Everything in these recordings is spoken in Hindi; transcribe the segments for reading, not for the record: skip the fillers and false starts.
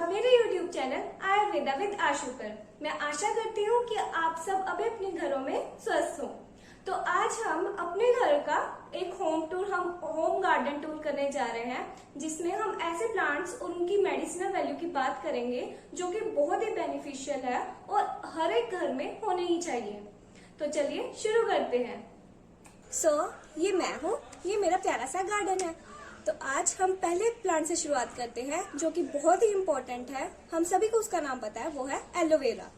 मेरे YouTube चैनल आयुर्वेदा विद आशु पर। मैं आशा करती हूँ कि आप सब अभी अपने घरों में स्वस्थ हों। तो आज हम अपने घर का एक होम गार्डन टूर करने जा रहे हैं, जिसमें हम ऐसे प्लांट्स और उनकी मेडिसिनल वैल्यू की बात करेंगे जो कि बहुत ही बेनिफिशियल है और हर एक घर में होने ही चाहिए। तो चलिए शुरू करते हैं। ये मैं हूँ, ये मेरा प्यारा सा गार्डन है। तो आज हम पहले प्लांट से शुरुआत करते हैं जो कि बहुत ही इम्पोर्टेंट है, हम सभी को उसका नाम पता है, वो है एलोवेरा।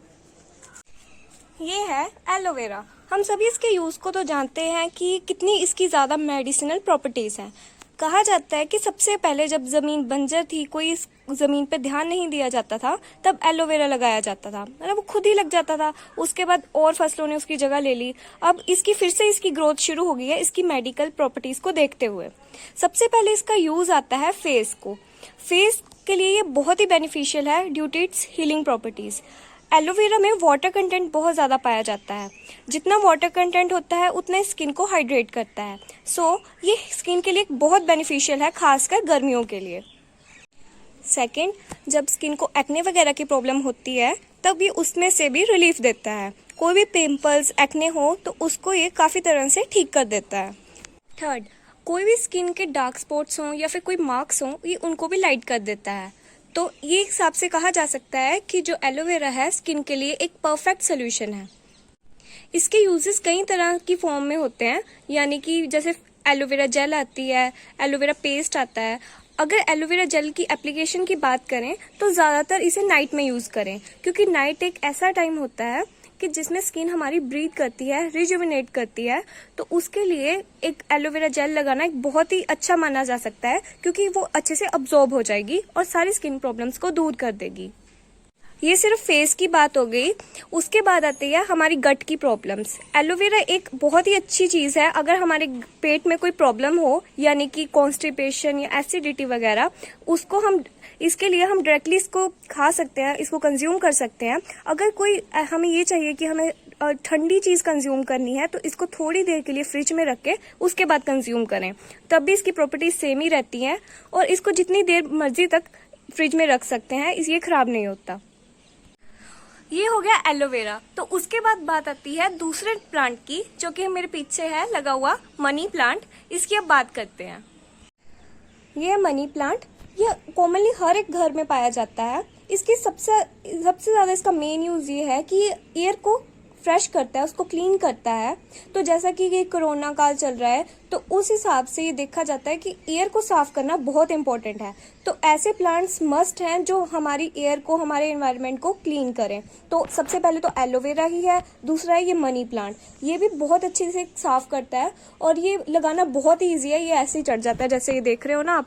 ये है एलोवेरा। हम सभी इसके यूज को तो जानते हैं कि कितनी इसकी ज्यादा मेडिसिनल प्रॉपर्टीज हैं। कहा जाता है कि सबसे पहले जब जमीन बंजर थी, कोई इस जमीन पे ध्यान नहीं दिया जाता था, तब एलोवेरा लगाया जाता था, मतलब वो खुद ही लग जाता था। उसके बाद और फसलों ने उसकी जगह ले ली। अब इसकी फिर से इसकी ग्रोथ शुरू हो गई है इसकी मेडिकल प्रॉपर्टीज को देखते हुए। सबसे पहले इसका यूज आता है फेस को। फेस के लिए ये बहुत ही बेनिफिशियल है due to its healing properties. Aloe vera में वाटर कंटेंट बहुत ज़्यादा पाया जाता है। जितना वाटर कंटेंट होता है उतना स्किन को हाइड्रेट करता है। ये स्किन के लिए बहुत बेनिफिशियल है, खासकर गर्मियों के लिए। सेकंड, जब स्किन को एक्ने वगैरह की प्रॉब्लम होती है तब ये उसमें से भी रिलीफ देता है। कोई भी पिंपल्स, एक्ने हो तो उसको ये काफ़ी तरह से ठीक कर देता है। थर्ड, कोई भी स्किन के डार्क स्पॉट्स हों या फिर कोई मार्क्स हों, ये उनको भी लाइट कर देता है। तो ये हिसाब से कहा जा सकता है कि जो एलोवेरा है स्किन के लिए एक परफेक्ट सोल्यूशन है। इसके यूजेस कई तरह की फॉर्म में होते हैं, यानी कि जैसे एलोवेरा जेल आती है, एलोवेरा पेस्ट आता है। अगर एलोवेरा जेल की एप्लीकेशन की बात करें तो ज़्यादातर इसे नाइट में यूज़ करें, क्योंकि नाइट एक ऐसा टाइम होता है कि जिसमें स्किन हमारी ब्रीथ करती है, रिजुविनेट करती है। तो उसके लिए एक एलोवेरा जेल लगाना एक बहुत ही अच्छा माना जा सकता है, क्योंकि वो अच्छे से अब्जॉर्ब हो जाएगी और सारी स्किन प्रॉब्लम्स को दूर कर देगी। ये सिर्फ फेस की बात हो गई। उसके बाद आती है हमारी गट की प्रॉब्लम्स। एलोवेरा एक बहुत ही अच्छी चीज़ है अगर हमारे पेट में कोई प्रॉब्लम हो, यानी कि कॉन्स्टिपेशन या एसिडिटी वगैरह, इसके लिए हम डायरेक्टली इसको खा सकते हैं, इसको कंज्यूम कर सकते हैं। अगर हमें ये चाहिए कि हमें ठंडी चीज़ कंज्यूम करनी है तो इसको थोड़ी देर के लिए फ्रिज में रख के उसके बाद कंज्यूम करें, तब भी इसकी प्रॉपर्टीज सेम ही रहती हैं और इसको जितनी देर मर्जी तक फ्रिज में रख सकते हैं, ये खराब नहीं होता। ये हो गया एलोवेरा। तो उसके बाद बात आती है दूसरे प्लांट की, जो कि मेरे पीछे है लगा हुआ मनी प्लांट। इसकी अब बात करते हैं। ये है मनी प्लांट। ये कॉमनली हर एक घर में पाया जाता है। इसकी सबसे ज़्यादा इसका मेन यूज़ ये है कि ये एयर को फ्रेश करता है, उसको क्लीन करता है। तो जैसा कि ये कोरोना काल चल रहा है, तो उस हिसाब से ये देखा जाता है कि एयर को साफ करना बहुत इंपॉर्टेंट है। तो ऐसे प्लांट्स मस्ट हैं जो हमारी एयर को, हमारे एनवायरनमेंट को क्लीन करें। तो सबसे पहले तो एलोवेरा ही है, दूसरा है ये मनी प्लांट। ये भी बहुत अच्छे से साफ करता है और ये लगाना बहुत ही ईजी है। ये ऐसे ही चढ़ जाता है, जैसे ये देख रहे हो ना आप,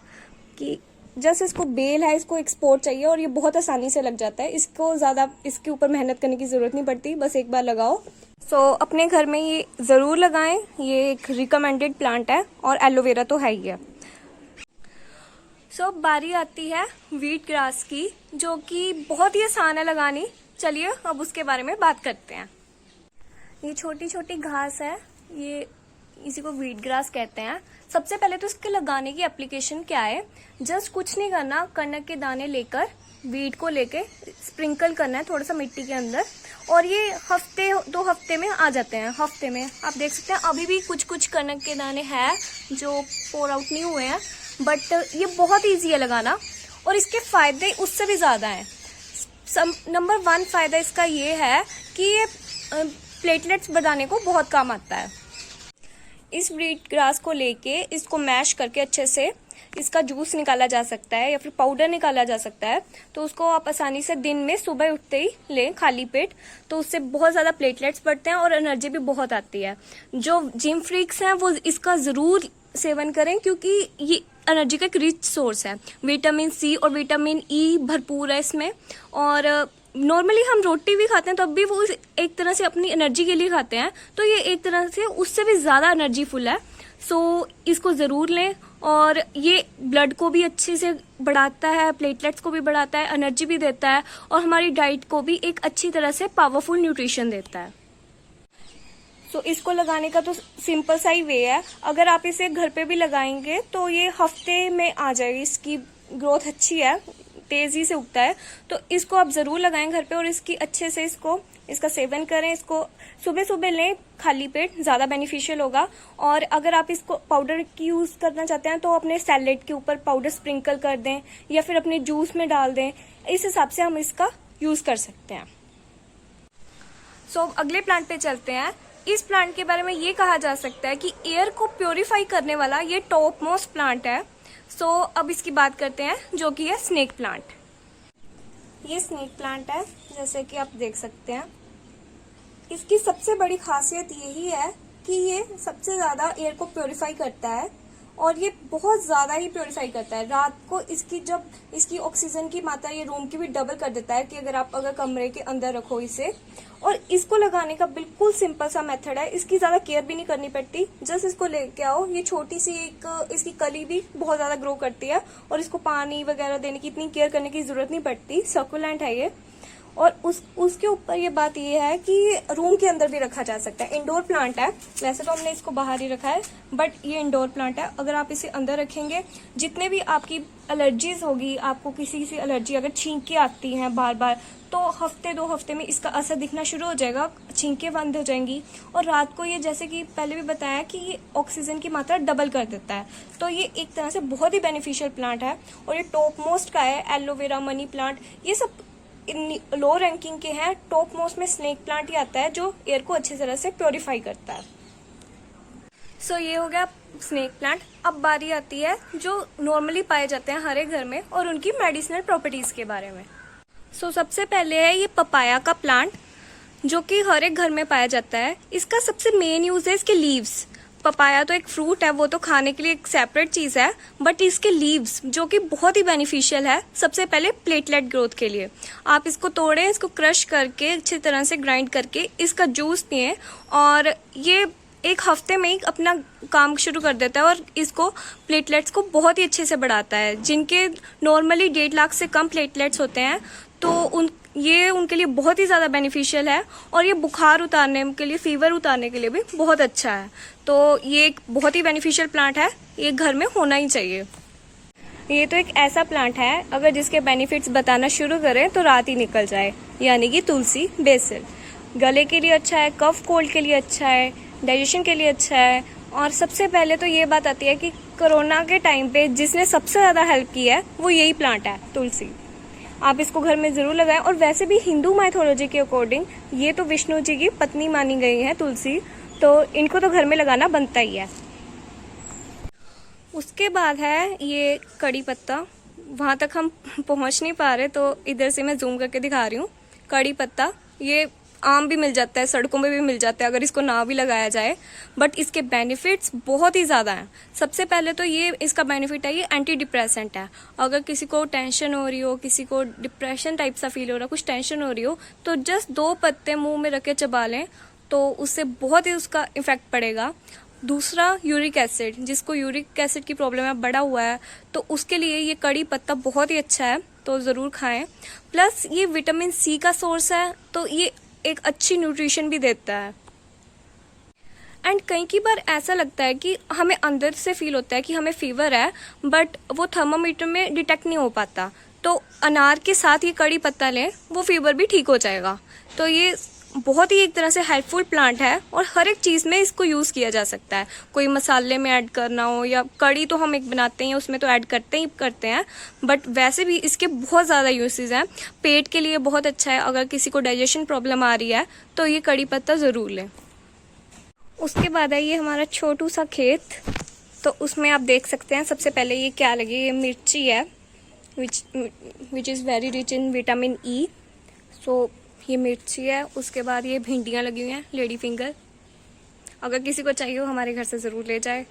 कि जैसे इसको बेल है, इसको एक्सपोर्ट चाहिए और ये बहुत आसानी से लग जाता है। इसको ज़्यादा इसके ऊपर मेहनत करने की ज़रूरत नहीं पड़ती, बस एक बार लगाओ। अपने घर में ये ज़रूर लगाएं। ये एक रिकमेंडेड प्लांट है और एलोवेरा तो है ही है। बारी आती है व्हीट ग्रास की, जो कि बहुत ही आसान है लगानी। चलिए अब उसके बारे में बात करते हैं। ये छोटी छोटी घास है, इसी को व्हीट ग्रास कहते हैं। सबसे पहले तो इसके लगाने की एप्लीकेशन क्या है, जस्ट कुछ नहीं करना, कनक के दाने लेकर वीट को लेके स्प्रिंकल करना है थोड़ा सा मिट्टी के अंदर, और ये दो हफ्ते में आ जाते हैं। हफ्ते में आप देख सकते हैं अभी भी कुछ कुछ कनक के दाने हैं जो पोर आउट नहीं हुए हैं, बट ये बहुत ईजी है लगाना और इसके फायदे उससे भी ज़्यादा हैं। नंबर 1 फायदा इसका ये है कि ये प्लेटलेट्स बढ़ाने को बहुत काम आता है। इस व्हीट ग्रास को लेके इसको मैश करके अच्छे से इसका जूस निकाला जा सकता है या फिर पाउडर निकाला जा सकता है। तो उसको आप आसानी से दिन में सुबह उठते ही लें खाली पेट, तो उससे बहुत ज़्यादा प्लेटलेट्स बढ़ते हैं और एनर्जी भी बहुत आती है। जो जिम फ्रीक्स हैं वो इसका ज़रूर सेवन करें, क्योंकि ये एनर्जी का एक रिच सोर्स है। विटामिन सी और विटामिन ई भरपूर है इसमें। और नॉर्मली हम रोटी भी खाते हैं तब भी वो एक तरह से अपनी एनर्जी के लिए खाते हैं, तो ये एक तरह से उससे भी ज़्यादा एनर्जीफुल है। इसको ज़रूर लें। और ये ब्लड को भी अच्छे से बढ़ाता है, प्लेटलेट्स को भी बढ़ाता है, एनर्जी भी देता है और हमारी डाइट को भी एक अच्छी तरह से पावरफुल न्यूट्रिशन देता है। इसको लगाने का तो सिंपल सा ही वे है। अगर आप इसे घर पे भी लगाएंगे तो ये हफ्ते में आ जाएगी। इसकी ग्रोथ अच्छी है, तेज़ी से उगता है। तो इसको आप ज़रूर लगाएं घर पे और इसकी अच्छे से इसका सेवन करें। इसको सुबह सुबह लें खाली पेट, ज़्यादा बेनिफिशियल होगा। और अगर आप इसको पाउडर की यूज़ करना चाहते हैं तो अपने सैलेड के ऊपर पाउडर स्प्रिंकल कर दें या फिर अपने जूस में डाल दें। इस हिसाब से हम इसका यूज़ कर सकते हैं। सो अगले प्लांट पे चलते हैं। इस प्लांट के बारे में ये कहा जा सकता है कि एयर को प्योरीफाई करने वाला ये टॉप मोस्ट प्लांट है। सो अब इसकी बात करते हैं, जो कि है स्नेक प्लांट। ये स्नेक प्लांट है, जैसे कि आप देख सकते हैं। इसकी सबसे बड़ी खासियत यही है कि ये सबसे ज़्यादा एयर को प्योरीफाई करता है और ये बहुत ज़्यादा ही प्योरीफाई करता है। रात को इसकी ऑक्सीजन की मात्रा ये रूम की भी डबल कर देता है कि अगर कमरे के अंदर रखो इसे। और इसको लगाने का बिल्कुल सिंपल सा मेथड है। इसकी ज़्यादा केयर भी नहीं करनी पड़ती, जस्ट इसको लेके आओ। ये छोटी सी इसकी कली भी बहुत ज़्यादा ग्रो करती है और इसको पानी वगैरह देने की इतनी केयर करने की ज़रूरत नहीं पड़ती। सक्यूलेंट है ये। और उसके ऊपर ये बात ये है कि रूम के अंदर भी रखा जा सकता है। इंडोर प्लांट है, वैसे तो हमने इसको बाहर ही रखा है, बट ये इंडोर प्लांट है। अगर आप इसे अंदर रखेंगे, जितने भी आपकी एलर्जीज होगी, आपको किसी से एलर्जी अगर छींकें आती हैं बार बार, तो हफ्ते 2 हफ्ते में इसका असर दिखना शुरू हो जाएगा, छींकें बंद हो जाएंगी। और रात को ये, जैसे कि पहले भी बताया, कि ये ऑक्सीजन की मात्रा डबल कर देता है। तो ये एक तरह से बहुत ही बेनिफिशियल प्लांट है और ये टॉप मोस्ट का है। एलोवेरा, मनी प्लांट, ये सब लो रैंकिंग के हैं। टॉप मोस्ट में स्नेक प्लांट ही आता है जो एयर को अच्छी तरह से प्योरीफाई करता है। सो ये हो गया स्नेक प्लांट। अब बारी आती है जो नॉर्मली पाए जाते हैं हर एक घर में और उनकी मेडिसिनल प्रॉपर्टीज के बारे में। सो सबसे पहले है ये पपाया का प्लांट, जो कि हर एक घर में पाया जाता है। इसका सबसे मेन यूज है इसके लीव्स। पपाया तो एक फ्रूट है, वो तो खाने के लिए एक सेपरेट चीज़ है, बट इसके लीव्स जो कि बहुत ही बेनिफिशियल है। सबसे पहले प्लेटलेट ग्रोथ के लिए आप इसको तोड़ें, इसको क्रश करके अच्छी तरह से ग्राइंड करके इसका जूस पिएं और ये एक हफ्ते में ही अपना काम शुरू कर देता है और इसको प्लेटलेट्स को बहुत ही अच्छे से बढ़ाता है। जिनके नॉर्मली 1.5 लाख से कम प्लेटलेट्स होते हैं तो ये उनके लिए बहुत ही ज़्यादा बेनिफिशियल है और ये बुखार उतारने के लिए, फीवर उतारने के लिए भी बहुत अच्छा है। तो ये एक बहुत ही बेनिफिशियल प्लांट है, ये घर में होना ही चाहिए। ये तो एक ऐसा प्लांट है, अगर जिसके बेनिफिट्स बताना शुरू करें तो रात ही निकल जाए, यानी कि तुलसी, बेसिल। गले के लिए अच्छा है, कफ कोल्ड के लिए अच्छा है, डाइजेशन के लिए अच्छा है। और सबसे पहले तो ये बात आती है कि कोरोना के टाइम पे जिसने सबसे ज़्यादा हेल्प की है वो यही प्लांट है, तुलसी। आप इसको घर में ज़रूर लगाएं। और वैसे भी हिंदू माइथोलॉजी के अकॉर्डिंग ये तो विष्णु जी की पत्नी मानी गई है तुलसी, तो इनको तो घर में लगाना बनता ही है। उसके बाद है ये कड़ी पत्ता। वहाँ तक हम पहुँच नहीं पा रहे तो इधर से मैं जूम करके दिखा रही हूँ। कड़ी पत्ता ये आम भी मिल जाता है, सड़कों में भी मिल जाता है अगर इसको ना भी लगाया जाए, बट इसके बेनिफिट्स बहुत ही ज़्यादा हैं। सबसे पहले तो ये इसका बेनिफिट है, ये एंटी डिप्रेसेंट है। अगर किसी को टेंशन हो रही हो, किसी को डिप्रेशन टाइप सा फील हो रहा है, कुछ टेंशन हो रही हो, तो जस्ट 2 पत्ते मुंह में रख के चबा लें तो उससे बहुत ही उसका इफेक्ट पड़ेगा। दूसरा, यूरिक एसिड, जिसको यूरिक एसिड की प्रॉब्लम है, बढ़ा हुआ है, तो उसके लिए ये कड़ी पत्ता बहुत ही अच्छा है, तो ज़रूर खाएं। प्लस ये विटामिन सी का सोर्स है, तो ये एक अच्छी न्यूट्रिशन भी देता है। एंड कई की बार ऐसा लगता है कि हमें अंदर से फील होता है कि हमें फीवर है, बट वो थर्मामीटर में डिटेक्ट नहीं हो पाता, तो अनार के साथ ये कड़ी पत्ता लें, वो फीवर भी ठीक हो जाएगा। तो ये बहुत ही एक तरह से हेल्पफुल प्लांट है और हर एक चीज़ में इसको यूज़ किया जा सकता है। कोई मसाले में ऐड करना हो या कड़ी तो हम एक बनाते हैं, उसमें तो ऐड करते हैं, बट वैसे भी इसके बहुत ज़्यादा यूसेज हैं। पेट के लिए बहुत अच्छा है, अगर किसी को डाइजेशन प्रॉब्लम आ रही है तो ये कड़ी पत्ता ज़रूर लें। उसके बाद है ये हमारा छोटू सा खेत, तो उसमें आप देख सकते हैं सबसे पहले ये क्या लगी, ये मिर्ची है which is very rich in vitamin E. So ये मिर्ची है। उसके बाद ये भिंडियाँ लगी हुई हैं, लेडी फिंगर। अगर किसी को चाहिए हो हमारे घर से ज़रूर ले जाए।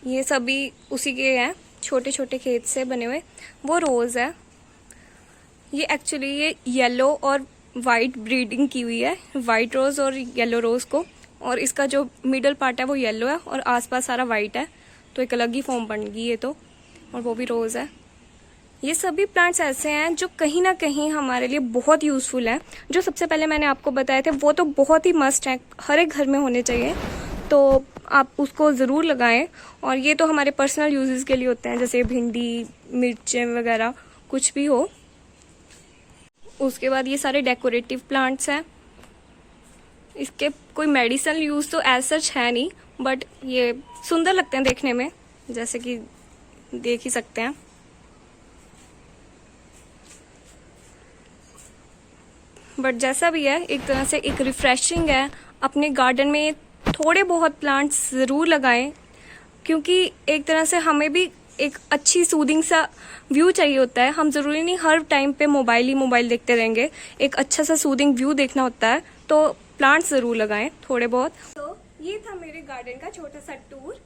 ये सभी उसी के हैं, छोटे छोटे खेत से बने हुए। वो रोज़ है, ये एक्चुअली ये येलो और वाइट ब्रीडिंग की हुई है, वाइट रोज़ और येलो रोज़ को, और इसका जो मिडल पार्ट है वो येलो है और आसपास सारा वाइट है, तो एक अलग ही फॉर्म बन गई ये तो, और वो भी रोज़ है। ये सभी प्लांट्स ऐसे हैं जो कहीं ना कहीं हमारे लिए बहुत यूज़फुल हैं। जो सबसे पहले मैंने आपको बताए थे वो तो बहुत ही मस्ट हैं, हर एक घर में होने चाहिए। तो आप उसको ज़रूर लगाएं। और ये तो हमारे पर्सनल यूजेस के लिए होते हैं, जैसे भिंडी, मिर्चें वगैरह कुछ भी हो। उसके बाद ये सारे डेकोरेटिव प्लांट्स हैं। इसके कोई मेडिसिनल यूज़ तो एज सच है नहीं, बट ये सुंदर लगते हैं देखने में, जैसे कि देख ही सकते हैं। बट जैसा भी है, एक तरह से एक रिफ्रेशिंग है। अपने गार्डन में थोड़े बहुत प्लांट्स ज़रूर लगाएं, क्योंकि एक तरह से हमें भी एक अच्छी सूदिंग सा व्यू चाहिए होता है। हम ज़रूरी नहीं हर टाइम पे मोबाइल देखते रहेंगे, एक अच्छा सा सूदिंग व्यू देखना होता है, तो प्लांट्स ज़रूर लगाएं थोड़े बहुत। तो ये था मेरे गार्डन का छोटा सा टूर।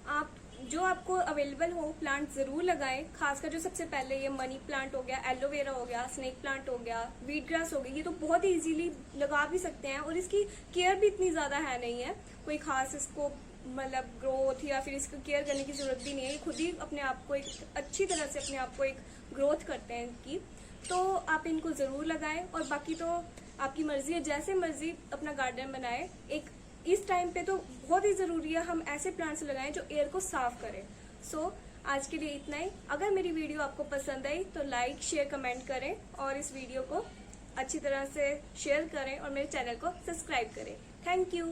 आप जो आपको अवेलेबल हो प्लांट ज़रूर लगाएं। खासकर जो सबसे पहले ये मनी प्लांट हो गया, एलोवेरा हो गया, स्नेक प्लांट हो गया, वीट ग्रास हो गई, ये तो बहुत ही इजीली लगा भी सकते हैं और इसकी केयर भी इतनी ज़्यादा है नहीं है, कोई खास इसको मतलब ग्रोथ या फिर इसको केयर करने की ज़रूरत भी नहीं है। ये खुद ही अपने आप को एक अच्छी तरह से अपने आप को एक ग्रोथ करते हैं इनकी। तो आप इनको ज़रूर लगाएं और बाकी तो आपकी मर्जी है, जैसे मर्जी अपना गार्डन बनाए। एक इस टाइम पे तो बहुत ही ज़रूरी है हम ऐसे प्लांट्स लगाएं जो एयर को साफ करें। सो आज के लिए इतना ही। अगर मेरी वीडियो आपको पसंद आई तो लाइक, शेयर, कमेंट करें और इस वीडियो को अच्छी तरह से शेयर करें और मेरे चैनल को सब्सक्राइब करें। Thank you.